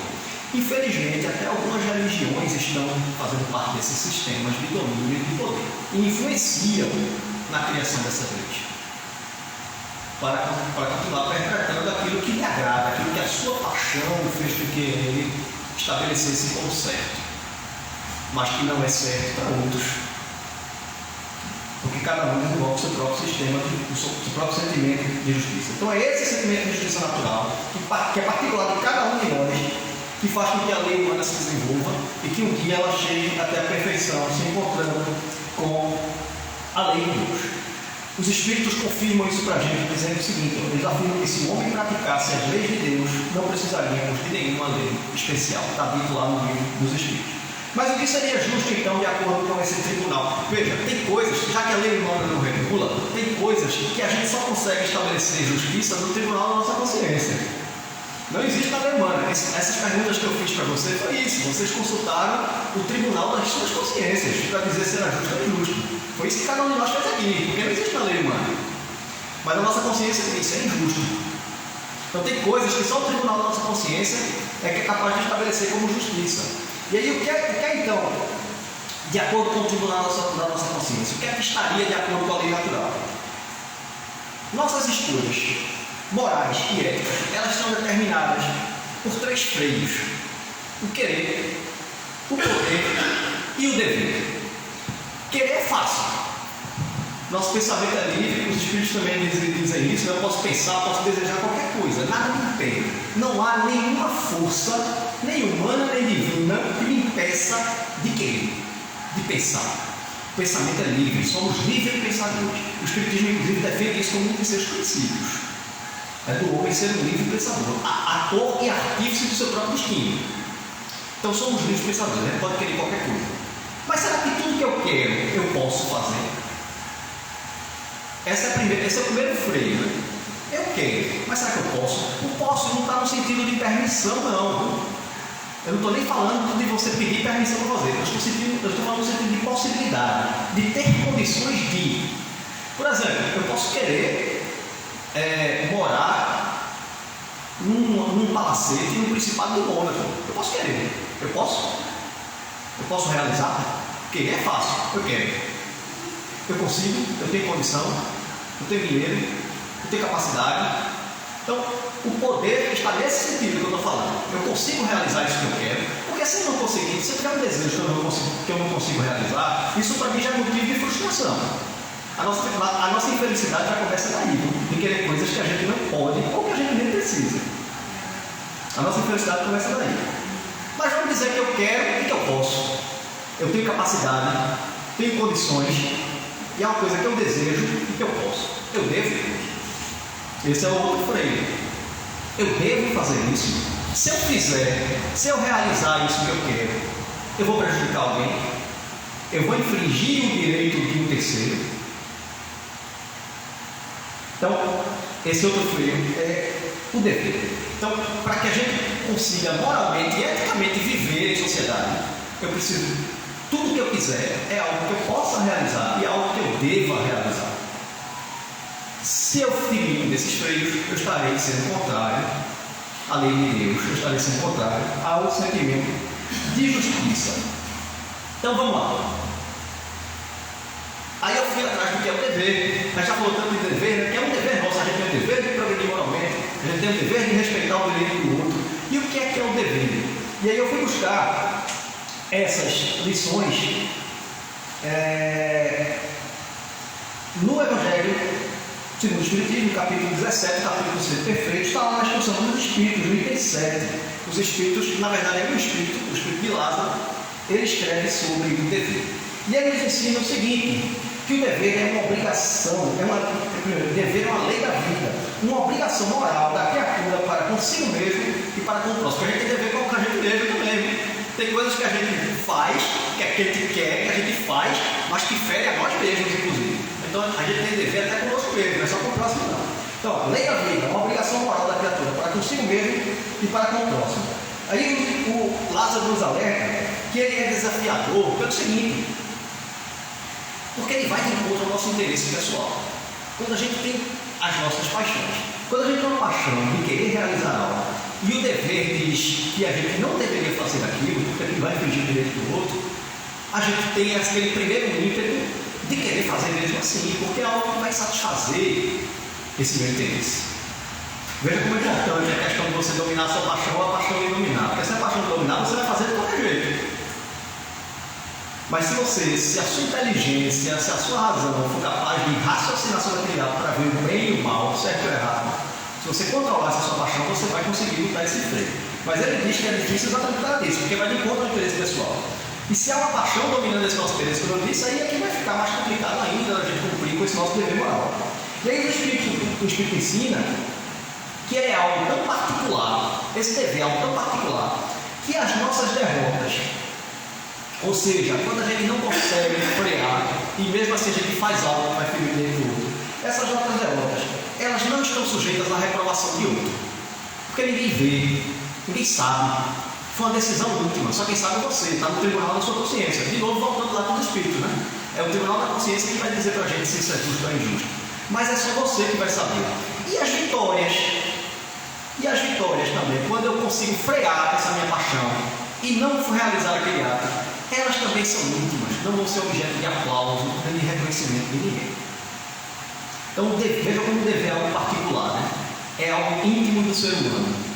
Infelizmente, até algumas religiões estão fazendo parte desses sistemas de domínio e de poder e influenciam na criação dessas leis para continuar perpetrando aquilo que lhe agrada, aquilo que a sua paixão fez com que ele estabelecesse como certo, mas que não é certo para outros, porque cada um desenvolve o seu próprio sistema, o seu próprio sentimento de justiça. Então é esse sentimento de justiça natural, que é particular de cada um de nós, que faz com que a lei humana se desenvolva e que um dia ela chegue até a perfeição, se encontrando com a lei de Deus. Os Espíritos confirmam isso para a gente, dizendo o seguinte: eles afirmam que se o homem praticasse as leis de Deus, não precisaríamos de nenhuma lei especial. Está dito lá no livro dos Espíritos. Mas o que seria justo, então, de acordo com esse tribunal? Veja, tem coisas, já que a lei humana não regula, tem coisas que a gente só consegue estabelecer justiça no tribunal da nossa consciência. Não existe na lei humana. Essas perguntas que eu fiz para vocês foi isso. Vocês consultaram o tribunal das suas consciências para dizer se era justo ou injusto. Foi isso que cada um de nós fez aqui, porque não existe na lei humana. Mas a nossa consciência diz isso é injusto. Então tem coisas que só o tribunal da nossa consciência é que é capaz de estabelecer como justiça. E aí o que é então, de acordo com o tribunal da nossa consciência? O que é que estaria de acordo com a lei natural? Nossas escolhas morais e éticas, elas são determinadas por três freios: o querer, o poder e o dever. Querer é fácil. Nosso pensamento é livre, os Espíritos também dizem isso. Eu posso pensar, posso desejar qualquer coisa, nada me impede. Não há nenhuma força, nem humana nem divina, que me impeça de querer, de pensar. O pensamento é livre, somos livres pensadores. O Espiritismo, inclusive, defende isso como um de seus princípios. É do homem ser um livre pensador, ator e artífice do seu próprio destino. Então somos livres pensadores, a gente pode querer qualquer coisa. Mas será que tudo que eu quero eu posso fazer? Esse é o primeiro freio, né? Eu quero, mas será que eu posso? O posso não está no sentido de permissão, não. Eu não estou nem falando de você pedir permissão para fazer. Eu estou falando no sentido de possibilidade, de ter condições de. Por exemplo, eu posso querer morar num palacete no Principado de Mônaco. Eu posso querer. Eu posso? Eu posso realizar? Querer é fácil. Eu quero. Eu consigo, eu tenho condição, eu tenho dinheiro, eu tenho capacidade. Então, o poder está nesse sentido que eu estou falando. Eu consigo realizar isso que eu quero, porque se eu não conseguir, se eu tiver um desejo que eu não consigo realizar, isso para mim já é motivo de frustração. A nossa infelicidade já começa daí, de querer coisas que a gente não pode ou que a gente nem precisa. A nossa infelicidade começa daí. Mas vamos dizer que eu quero e que eu posso. Eu tenho capacidade, tenho condições, e é uma coisa que eu desejo e que eu posso. Eu devo. Esse é o outro freio. Eu devo fazer isso. Se eu fizer, se eu realizar isso que eu quero, eu vou prejudicar alguém? Eu vou infringir o direito de um terceiro? Então, esse outro freio é o dever. Então, para que a gente consiga moralmente e eticamente viver em sociedade, eu preciso, tudo que eu quiser é algo que eu possa realizar e algo que eu deva realizar. Se eu ferir um desses freios, eu estarei sendo contrário à lei de Deus, eu estarei sendo contrário ao sentimento de justiça. Então vamos lá. Aí eu fui atrás do que é o dever. A gente já falou tanto de dever, né? Que é um dever nosso. A gente tem o dever de progredir moralmente, a gente tem o dever de respeitar o direito do outro. E o que é o dever? E aí eu fui buscar essas lições no Evangelho segundo o Espiritismo, capítulo 17, capítulo 6 perfeito, está lá na instrução dos Espíritos, no item 7. Os Espíritos, na verdade é o Espírito de Lázaro, ele escreve sobre o dever. E ele nos ensina o seguinte, que o dever é uma obrigação, o dever é uma lei da vida, uma obrigação moral da criatura para consigo mesmo e para com o próximo. A gente tem dever com a gente mesmo também. Tem coisas que a gente faz, que a gente quer, que a gente faz, mas que fere a nós mesmos, inclusive. Então a gente tem dever até conosco mesmo, não é só com o próximo não. Então, a lei da vida é uma obrigação moral da criatura para consigo mesmo e para com o próximo. Aí o Lázaro nos alerta que ele é desafiador pelo seguinte, porque ele vai de encontro ao nosso interesse pessoal. Quando a gente tem as nossas paixões, quando a gente tem uma paixão de querer realizar algo, e o dever diz que a gente não deveria fazer aquilo, porque ele vai infringir o direito do outro, a gente tem aquele primeiro ímpeto de querer fazer mesmo assim, porque é algo que vai satisfazer esse meu interesse. Veja como é importante a questão de você dominar a sua paixão ou a paixão de dominar. Porque se a paixão de dominar, você vai fazer de qualquer jeito. Mas se a sua inteligência, se a sua razão for capaz de raciocinar sobre aquele ato para ver o bem e o mal, o certo e o errado, se você controlar essa sua paixão, você vai conseguir lutar esse freio. Mas ele diz que é difícil exatamente por causa disso, porque vai de encontro ao interesse pessoal. E se há uma paixão dominando esse nosso interesse, como eu disse, aí é que vai ficar mais complicado ainda a gente cumprir com esse nosso dever moral. E aí o Espírito ensina que é algo tão particular, esse dever é algo tão particular, que as nossas derrotas, ou seja, quando a gente não consegue frear, e mesmo assim a gente faz algo que vai ferir o direito do outro, essas nossas derrotas, elas não estão sujeitas à reprovação de outro. Porque ninguém vê, ninguém sabe. Foi uma decisão última, só quem sabe é você, está no tribunal da sua consciência. De novo, voltando lá com o Espírito, né? É o tribunal da consciência que vai dizer para a gente se isso é justo ou injusto. Mas é só você que vai saber. E as vitórias também, quando eu consigo frear essa minha paixão e não realizar aquele ato, elas também são íntimas, não vão ser objeto de aplauso, nem de reconhecimento de ninguém. Então veja como o dever é algo particular, né? É algo íntimo do ser humano.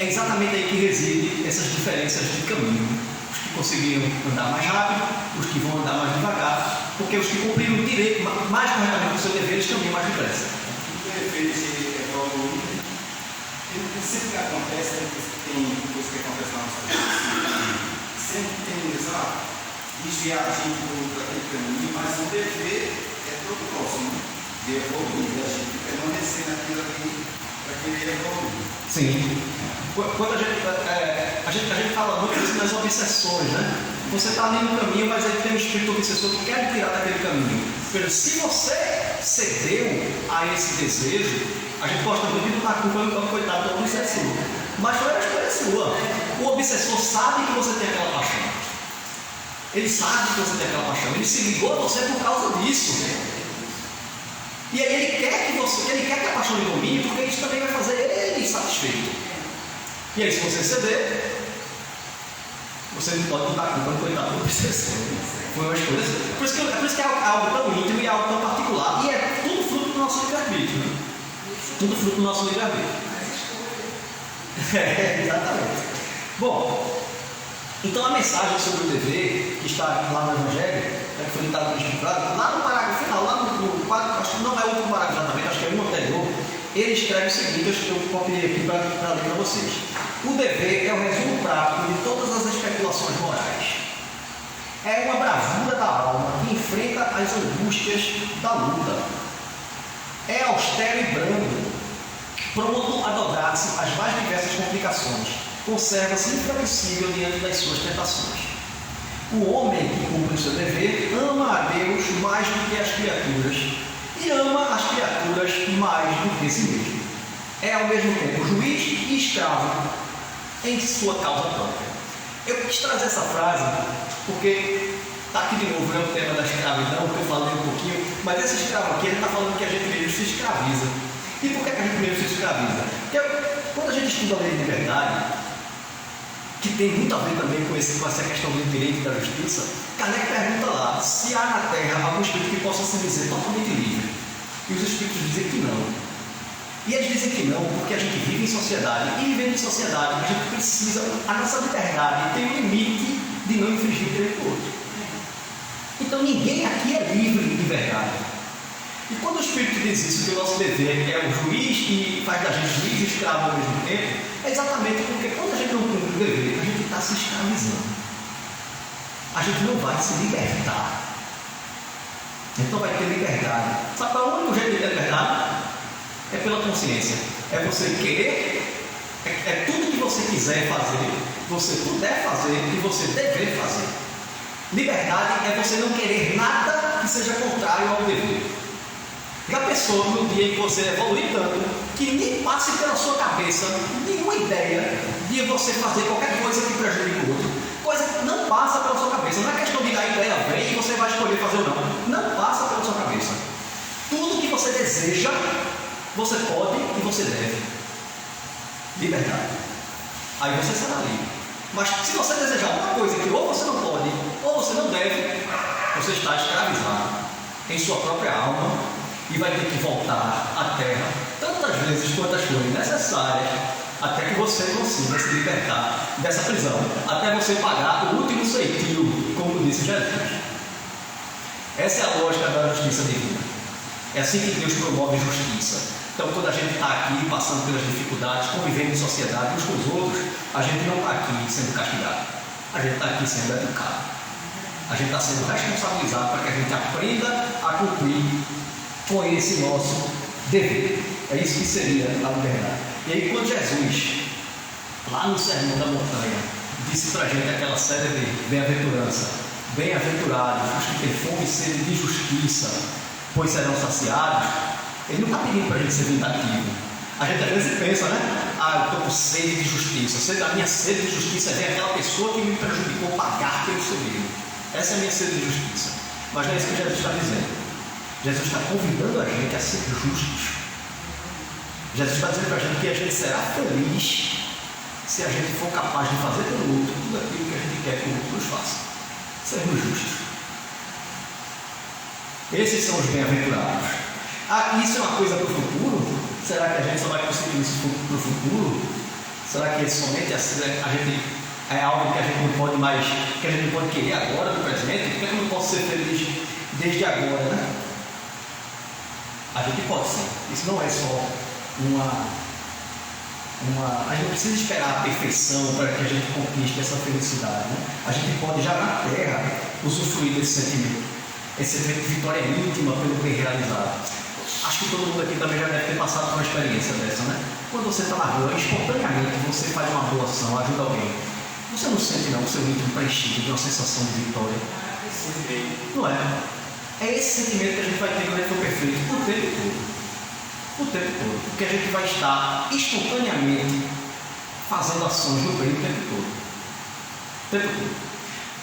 É exatamente aí que reside essas diferenças de caminho. Os que conseguiram andar mais rápido, os que vão andar mais devagar, porque os que cumpriram o direito mais corretamente do seu dever, eles caminham mais depressa. O dever de evoluir, sempre que acontece, tem coisas que acontecem na nossa vida, sempre tem desviar a gente daquele caminho, mas o dever é todo próximo, de evoluir, a gente permanecer naquilo ali, para querer evoluir. Sim. Quando a gente fala muito isso das obsessões, né? Você está ali no caminho, mas aí tem um espírito obsessor que quer tirar daquele caminho. Se você cedeu a esse desejo, a gente gosta muito de botar a culpa no coitado do obsessor. Mas foi a escolha sua. O obsessor sabe que você tem aquela paixão. Ele sabe que você tem aquela paixão. Ele se ligou a você por causa disso. E aí ele quer que a paixão lhe domine, porque isso também vai fazer ele satisfeito. E aí, se você ceder, você não pode botar a culpa no coitado do obsessor. Foi uma escolha. Por isso que é algo tão íntimo e algo tão particular. E é tudo fruto do nosso livre-arbítrio. Né? Tudo fruto do nosso livre-arbítrio. Exatamente. Bom, então a mensagem sobre o dever, que está lá no Evangelho, que foi ditado pelo Espírito, lá no parágrafo final, lá no quadro, acho que não é o último parágrafo exatamente, acho que é um anterior, ele escreve o seguinte, acho que eu copiei aqui para ler para vocês. O dever é o resumo prático de todas as especulações morais. É uma bravura da alma que enfrenta as angústias da luta. É austero e brando, pronto a dobrar-se às mais diversas complicações. Conserva-se inflexível diante das suas tentações. O homem que cumpre o seu dever ama a Deus mais do que as criaturas e ama as criaturas mais do que si mesmo. É ao mesmo tempo juiz e escravo em sua causa própria. Eu quis trazer essa frase porque está aqui de novo, né, o tema da escravidão, que eu falei um pouquinho, mas esse escravo aqui, ele está falando que a gente mesmo se escraviza. E por que a gente mesmo se escraviza? Porque quando a gente estuda a lei de liberdade, que tem muito a ver também com essa questão do direito e da justiça, Kardec pergunta lá se há na Terra algum espírito que possa se dizer totalmente livre. E os espíritos dizem que não. E eles dizem que não porque a gente vive em sociedade, e vivendo em sociedade a gente precisa, a nossa liberdade tem um limite de não infringir o direito do outro. Então ninguém aqui é livre de verdade. E quando o Espírito diz isso, que o nosso dever é o juiz e faz da gente juiz e escravo ao mesmo tempo, é exatamente porque quando a gente não cumpre o dever, a gente está se escravizando. A gente não vai se libertar. A gente não vai ter liberdade. Sabe qual é o único jeito de ter liberdade? É pela consciência. É você querer, é tudo que você quiser fazer, você puder fazer e você dever fazer. Liberdade é você não querer nada que seja contrário ao dever. Já pensou no dia em que você evolui tanto que nem passe pela sua cabeça nenhuma ideia de você fazer qualquer coisa que prejudique o outro? Coisa que não passa pela sua cabeça. Não é questão de a ideia vem e você vai escolher fazer ou não. Não passa pela sua cabeça. Tudo que você deseja, você pode e você deve. Liberdade. Aí você será livre. Mas se você desejar uma coisa que ou você não pode ou você não deve, você está escravizado em sua própria alma e vai ter que voltar à Terra tantas vezes quantas forem necessárias até que você consiga se libertar dessa prisão, até você pagar o último ceitil, como disse Jesus. Essa é a lógica da justiça divina. É assim que Deus promove justiça. Então, quando a gente está aqui passando pelas dificuldades, convivendo em sociedade uns com os outros, a gente não está aqui sendo castigado, a gente está aqui sendo educado, a gente está sendo responsabilizado para que a gente aprenda a cumprir com esse nosso dever. É isso que seria a liberdade. E aí, quando Jesus, lá no Sermão da Montanha, disse para a gente aquela célebre bem-aventurança: bem-aventurados os que têm fome e sede de justiça, pois serão saciados. Ele não está pedindo para a gente ser vingativo. A gente às vezes pensa, né? Eu estou com sede de justiça. A minha sede de justiça é ver aquela pessoa que me prejudicou pagar pelo seu erro. Essa é a minha sede de justiça. Mas não é isso que Jesus está dizendo. Jesus está convidando a gente a ser justos. Jesus está dizendo para a gente que a gente será feliz se a gente for capaz de fazer pelo outro tudo aquilo que a gente quer que o outro nos faça. Sermos justos. Esses são os bem-aventurados. Isso é uma coisa para o futuro? Será que a gente só vai conseguir isso para o futuro? Será que somente a gente é algo que a gente não pode mais, que a gente não pode querer agora, no presente? Por que eu não posso ser feliz desde agora, né? A gente pode sim. Isso não é só a gente não precisa esperar a perfeição para que a gente conquiste essa felicidade, né? A gente pode já na Terra usufruir desse sentimento. Esse sentimento de vitória íntima pelo bem realizado. Acho que todo mundo aqui também já deve ter passado por uma experiência dessa, né? Quando você está na rua, espontaneamente você faz uma boa ação, ajuda alguém. Você não sente não o seu íntimo preenchido de uma sensação de vitória? Não é? É esse sentimento que a gente vai ter quando a gente for perfeito o tempo todo. O tempo todo. Porque a gente vai estar espontaneamente fazendo ações do bem o tempo todo. O tempo todo.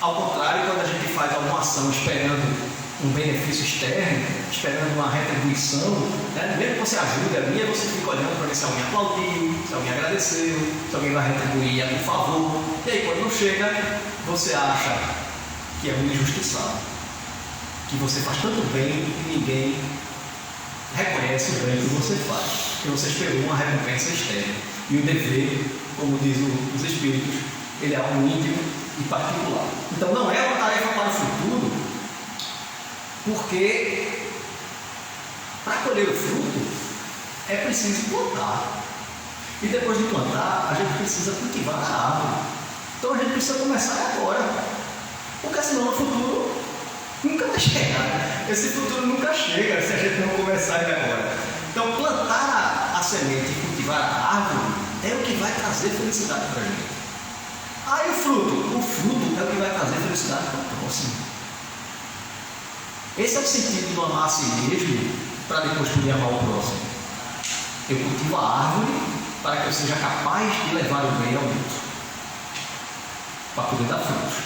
Ao contrário, quando a gente faz alguma ação esperando um benefício externo, esperando uma retribuição, né? Mesmo que você ajude ali, você fica olhando para ver se alguém aplaudiu, se alguém agradeceu, se alguém vai retribuir por favor. E aí, quando não chega, você acha que é um injustiçado, que você faz tanto bem e ninguém reconhece o bem que você faz, que você esperou uma recompensa externa. E o dever, como diz os Espíritos, ele é algo íntimo e particular. Então não é uma tarefa para o futuro, porque para colher o fruto é preciso plantar. E depois de plantar, a gente precisa cultivar a árvore. Então a gente precisa começar agora. Porque senão no futuro nunca vai chegar. Esse futuro nunca chega se a gente não começar agora. Então plantar a semente e cultivar a árvore é o que vai trazer felicidade para a gente. E o fruto? O fruto é o que vai trazer felicidade para o próximo. Esse é o sentido do amar a si mesmo, para depois poder amar o próximo. Eu cultivo a árvore para que eu seja capaz de levar o bem ao outro, para poder dar frutos.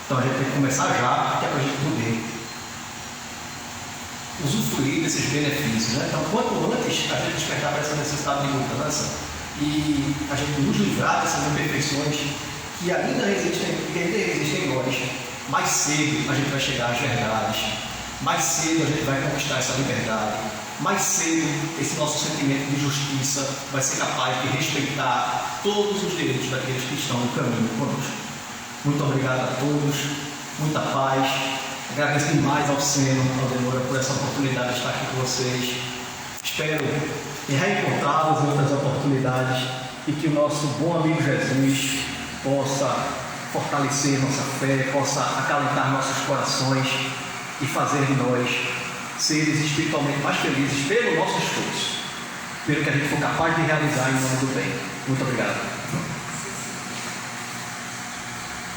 Então a gente tem que começar já, que é para a gente poder usufruir desses benefícios, né? Então, quanto antes a gente despertar para essa necessidade de mudança e a gente nos livrar dessas imperfeições que ainda existem em nós, mais cedo a gente vai chegar às verdades, mais cedo a gente vai conquistar essa liberdade, mais cedo esse nosso sentimento de justiça vai ser capaz de respeitar todos os direitos daqueles que estão no caminho conosco. Muito obrigado a todos, muita paz. Agradeço demais ao Seno, ao Demora, por essa oportunidade de estar aqui com vocês. Espero reencontrá-los em outras oportunidades e que o nosso bom amigo Jesus possa fortalecer nossa fé, possa acalentar nossos corações e fazer de nós seres espiritualmente mais felizes pelo nosso esforço, pelo que a gente for capaz de realizar em nome do bem. Muito obrigado.